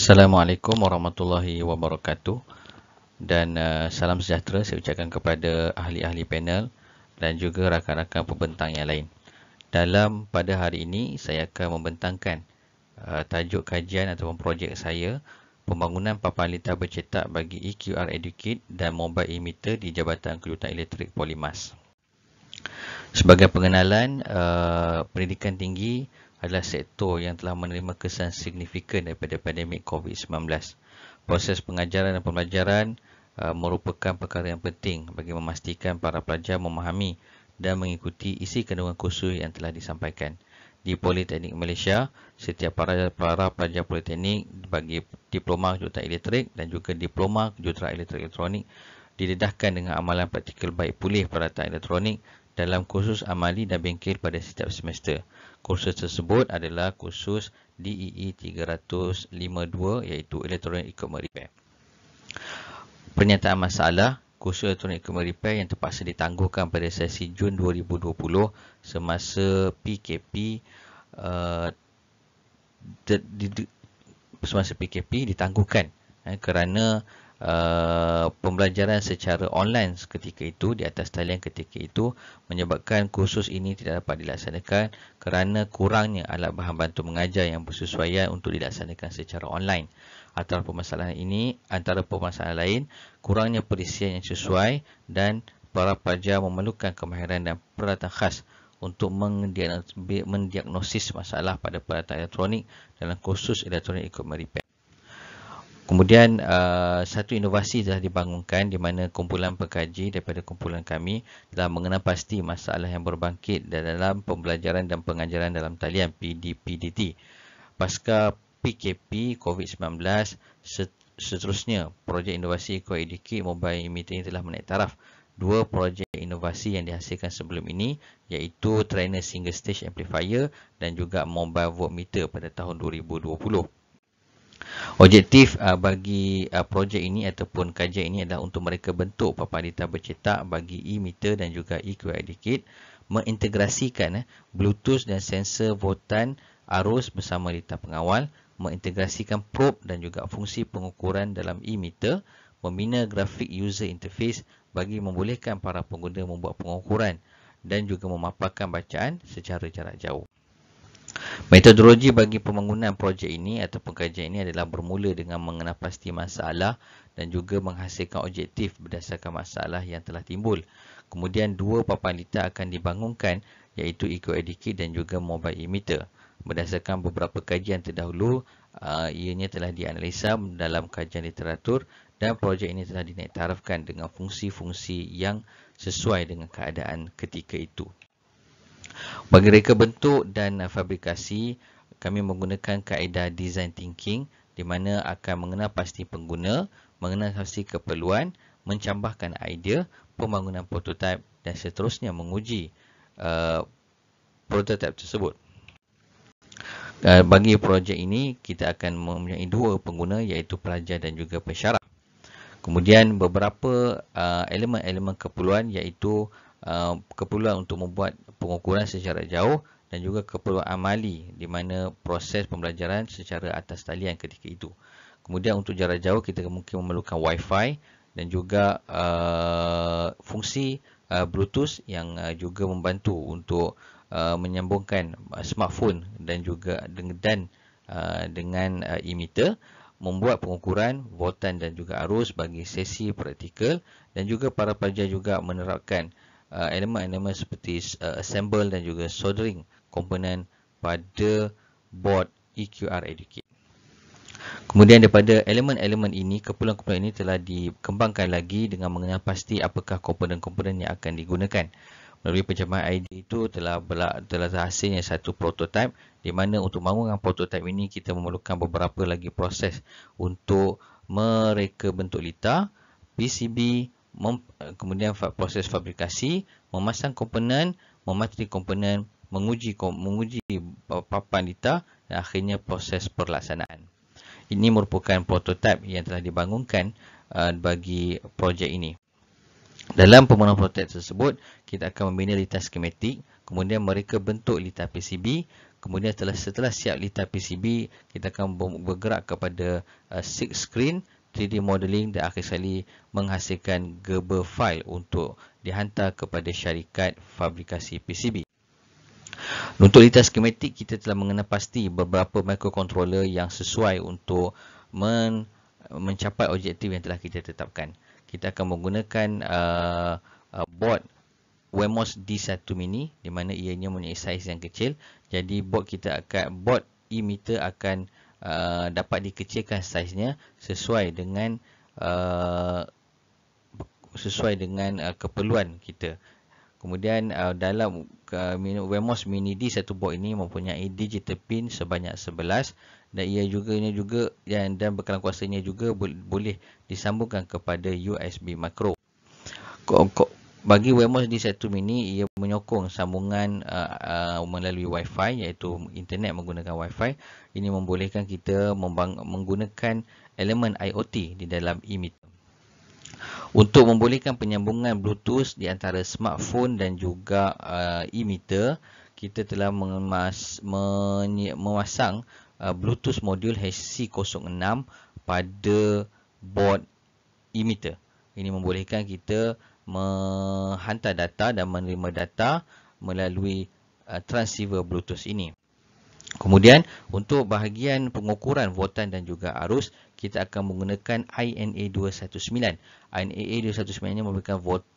Assalamualaikum warahmatullahi wabarakatuh dan salam sejahtera saya ucapkan kepada ahli-ahli panel dan juga rakan-rakan pembentang yang lain. Pada hari ini saya akan membentangkan tajuk kajian ataupun projek saya, pembangunan papan litar bercetak bagi EQR Educate dan mobile emitter di Jabatan Kejuruteraan Elektrik Polymas. Sebagai pengenalan, pendidikan tinggi adalah sektor yang telah menerima kesan signifikan daripada pandemik COVID-19. Proses pengajaran dan pembelajaran merupakan perkara yang penting bagi memastikan para pelajar memahami dan mengikuti isi kandungan kursus yang telah disampaikan. Di Politeknik Malaysia, setiap para pelajar politeknik bagi diploma kejuruteraan elektrik dan juga diploma kejuruteraan elektrik elektronik didedahkan dengan amalan praktikal baik pulih peralatan elektronik dalam kursus amali dan bengkel pada setiap semester. Kursus tersebut adalah kursus DEE 352 iaitu Electronic Equipment Repair. Pernyataan masalah, kursus Electronic Equipment Repair yang terpaksa ditangguhkan pada sesi Jun 2020 semasa PKP ditangguhkan kerana pembelajaran secara online ketika itu di atas talian ketika itu menyebabkan kursus ini tidak dapat dilaksanakan kerana kurangnya alat bahan bantu mengajar yang bersesuaian untuk dilaksanakan secara online. Antara permasalahan lain, kurangnya perisian yang sesuai dan para pelajar memerlukan kemahiran dan peralatan khas untuk mendiagnosis masalah pada peralatan elektronik dalam kursus Electronic Equipment Repair. Kemudian satu inovasi telah dibangunkan di mana kumpulan pengkaji daripada kumpulan kami telah mengenal pasti masalah yang berbangkit dalam pembelajaran dan pengajaran dalam talian PDPDT. Pasca PKP COVID-19, seterusnya projek inovasi EQR Mobile Emitter ini telah menaik taraf. Dua projek inovasi yang dihasilkan sebelum ini iaitu Trainer Single Stage Amplifier dan juga Mobile Voltmeter pada tahun 2020. Objektif bagi projek ini ataupun kajian ini adalah untuk mereka bentuk papan litar bercetak bagi e-meter dan juga EQR Educate, mengintegrasikan Bluetooth dan sensor voltan arus bersama litar pengawal, mengintegrasikan probe dan juga fungsi pengukuran dalam e-meter, membina grafik user interface bagi membolehkan para pengguna membuat pengukuran dan juga memaparkan bacaan secara jarak jauh. Metodologi bagi pembangunan projek ini atau pengkajian ini adalah bermula dengan mengenal pasti masalah dan juga menghasilkan objektif berdasarkan masalah yang telah timbul. Kemudian dua papan litar akan dibangunkan iaitu EQR Educate dan juga mobile emitter. Berdasarkan beberapa kajian terdahulu, ianya telah dianalisa dalam kajian literatur dan projek ini telah dinaiktarafkan dengan fungsi-fungsi yang sesuai dengan keadaan ketika itu. Bagi reka bentuk dan fabrikasi, kami menggunakan kaedah design thinking di mana akan mengenal pasti pengguna, mengenal pasti keperluan, mencambahkan idea, pembangunan prototipe dan seterusnya menguji prototipe tersebut. Bagi projek ini, kita akan mempunyai dua pengguna iaitu pelajar dan juga pensyarah. Kemudian beberapa elemen-elemen keperluan iaitu keperluan untuk membuat pengukuran secara jauh dan juga keperluan amali di mana proses pembelajaran secara atas talian ketika itu. Kemudian untuk jarak jauh kita mungkin memerlukan Wi-Fi dan juga fungsi Bluetooth yang juga membantu untuk menyambungkan smartphone dan juga dengan emitter, membuat pengukuran voltan dan juga arus bagi sesi praktikal dan juga para pelajar juga menerapkan elemen-elemen seperti assemble dan juga soldering komponen pada board EQR Educate. Kemudian daripada elemen-elemen ini, keperluan-keperluan ini telah dikembangkan lagi dengan mengenal pasti apakah komponen-komponen yang akan digunakan. Melalui pencabaran idea itu telah hasilnya satu prototipe di mana untuk membangunkan prototipe ini kita memerlukan beberapa lagi proses untuk mereka bentuk litar, PCB, kemudian proses fabrikasi, memasang komponen, memateri komponen, menguji papan litar dan akhirnya proses perlaksanaan. Ini merupakan prototipe yang telah dibangunkan bagi projek ini. Dalam pembangunan prototipe tersebut, kita akan membina litar skematik, kemudian mereka bentuk litar PCB, Kemudian setelah siap litar PCB, kita akan bergerak kepada 6 screen 3D modeling dan akhir sekali menghasilkan Gerber file untuk dihantar kepada syarikat fabrikasi PCB. Untuk litar skematik, kita telah mengenal pasti beberapa microcontroller yang sesuai untuk mencapai objektif yang telah kita tetapkan. Kita akan menggunakan board Wemos D1 Mini, di mana ianya mempunyai saiz yang kecil. Jadi board e-meter akan dapat dikecilkan saiznya sesuai dengan keperluan kita. Kemudian dalam Wemos Mini D1 board ini mempunyai digital pin sebanyak 11 dan dan bekalan kuasanya juga boleh disambungkan kepada USB micro. Bagi Wemos D1 Mini, ia menyokong sambungan melalui Wi-Fi, iaitu internet menggunakan Wi-Fi. Ini membolehkan kita menggunakan elemen IoT di dalam e-meter. Untuk membolehkan penyambungan Bluetooth di antara smartphone dan juga e-meter, kita telah memasang Bluetooth modul HC06 pada board e-meter. Ini membolehkan kita menghantar data dan menerima data melalui transceiver Bluetooth ini. Kemudian untuk bahagian pengukuran voltan dan juga arus, kita akan menggunakan INA219. INA219 ini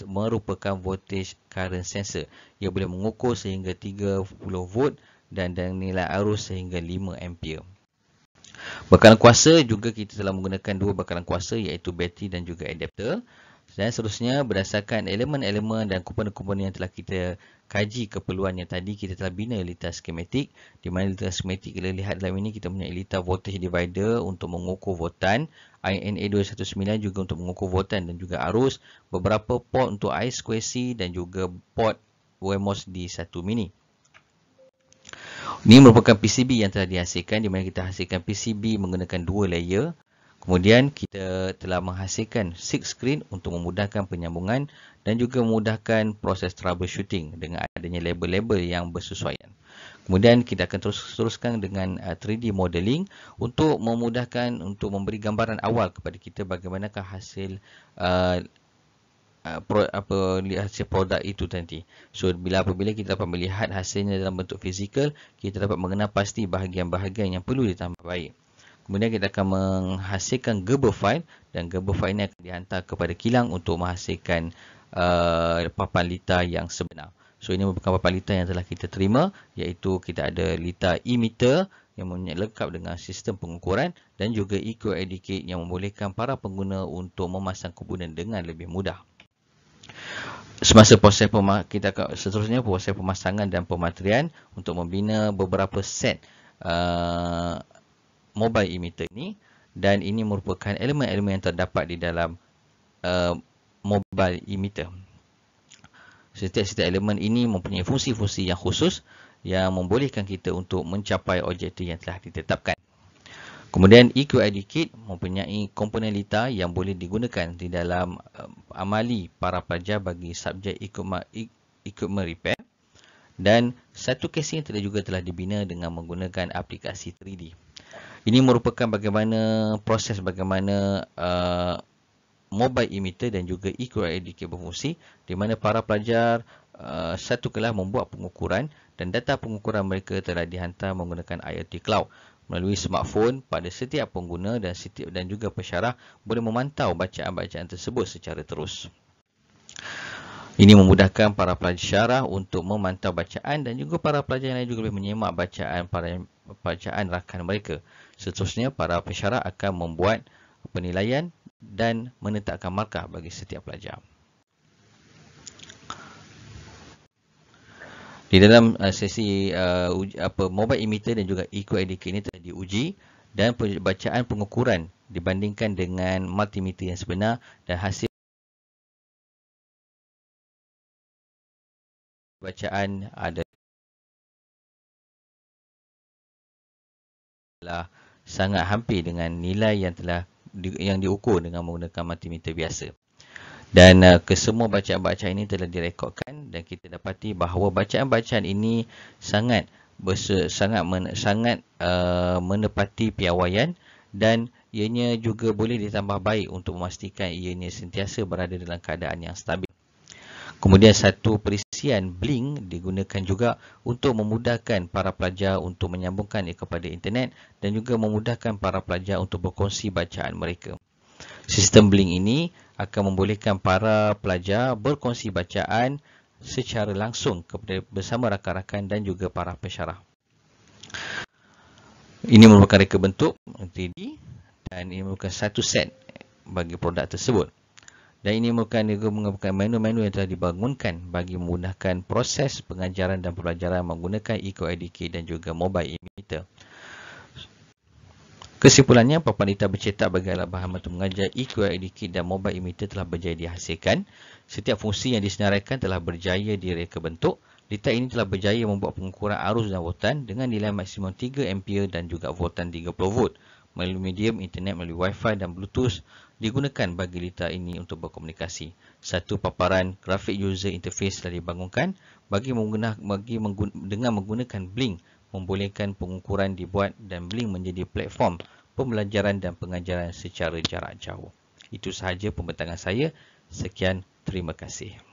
merupakan voltage current sensor. Ia boleh mengukur sehingga 30 volt dan nilai arus sehingga 5 ampere. Bekalan kuasa juga kita telah menggunakan dua bekalan kuasa, iaitu bateri dan juga adapter. Dan seterusnya, berdasarkan elemen-elemen dan komponen-komponen yang telah kita kaji keperluannya tadi, kita telah bina litar skematik. Di mana litar skematik kita lihat dalam ini, kita punya litar voltage divider untuk mengukur voltan, INA219 juga untuk mengukur voltan dan juga arus, beberapa port untuk I2C dan juga port Wemos D1 Mini. Ini merupakan PCB yang telah dihasilkan, di mana kita hasilkan PCB menggunakan dua layer. Kemudian kita telah menghasilkan 6 screen untuk memudahkan penyambungan dan juga memudahkan proses troubleshooting dengan adanya label-label yang bersesuaian. Kemudian kita akan teruskan dengan 3D modeling untuk memudahkan untuk memberi gambaran awal kepada kita bagaimanakah hasil hasil produk itu nanti. So apabila kita dapat melihat hasilnya dalam bentuk fizikal, kita dapat mengenal pasti bahagian-bahagian yang perlu ditambah baik. Kemudian kita akan menghasilkan Gerber file dan Gerber file ini akan dihantar kepada kilang untuk menghasilkan papan litar yang sebenar. So ini merupakan papan litar yang telah kita terima, iaitu kita ada litar e-meter yang lengkap dengan sistem pengukuran dan juga EQID kit yang membolehkan para pengguna untuk memasang komponen dengan lebih mudah. Semasa proses seterusnya proses pemasangan dan pematerian untuk membina beberapa set mobile e-meter ini, dan ini merupakan elemen-elemen yang terdapat di dalam mobile e-meter. Setiap elemen ini mempunyai fungsi-fungsi yang khusus yang membolehkan kita untuk mencapai objektif yang telah ditetapkan. Kemudian EQID kit mempunyai komponen litar yang boleh digunakan di dalam amali para pelajar bagi subjek equipment repair, dan satu casing juga telah dibina dengan menggunakan aplikasi 3D. Ini merupakan proses bagaimana mobile e-meter dan juga EQID kit berfungsi, di mana para pelajar satu kelas membuat pengukuran dan data pengukuran mereka telah dihantar menggunakan IoT Cloud melalui smartphone pada setiap pengguna, dan juga pensyarah boleh memantau bacaan-bacaan tersebut secara terus. Ini memudahkan para pelajar untuk memantau bacaan dan juga para pelajar yang lain juga boleh menyemak bacaan rakan mereka. Seterusnya, para pensyarah akan membuat penilaian dan menetapkan markah bagi setiap pelajar. Di dalam sesi mobile e-meter dan juga EQID kit ini telah diuji, dan bacaan pengukuran dibandingkan dengan multimeter yang sebenar, dan hasil bacaan adalah sangat hampir dengan nilai yang diukur dengan menggunakan multimeter biasa. Dan kesemua bacaan-bacaan ini telah direkodkan, dan kita dapati bahawa bacaan-bacaan ini sangat sangat menepati piawaian, dan ianya juga boleh ditambah baik untuk memastikan ianya sentiasa berada dalam keadaan yang stabil. Kemudian satu perisian blink digunakan juga untuk memudahkan para pelajar untuk menyambungkan kepada internet dan juga memudahkan para pelajar untuk berkongsi bacaan mereka. Sistem blink ini akan membolehkan para pelajar berkongsi bacaan secara langsung bersama rakan-rakan dan juga para pensyarah. Ini merupakan reka bentuk 3D dan ini merupakan satu set bagi produk tersebut. Dan ini merupakan menu-menu yang telah dibangunkan bagi memudahkan proses pengajaran dan pembelajaran menggunakan EcoEducate dan juga mobile e-meter. Kesimpulannya, papan litar bercetak bagi alat bahan bantu mengajar EcoEducate dan mobile e-meter telah berjaya dihasilkan. Setiap fungsi yang disenaraikan telah berjaya direka bentuk. Litar ini telah berjaya membuat pengukuran arus dan voltan dengan nilai maksimum 3 ampere dan juga voltan 30 volt. Melalui medium internet, melalui wifi dan bluetooth digunakan bagi litar ini untuk berkomunikasi. Satu paparan grafik user interface telah dibangunkan dengan menggunakan blink membolehkan pengukuran dibuat dan blink menjadi platform pembelajaran dan pengajaran secara jarak jauh. Itu sahaja pembentangan saya. Sekian, terima kasih.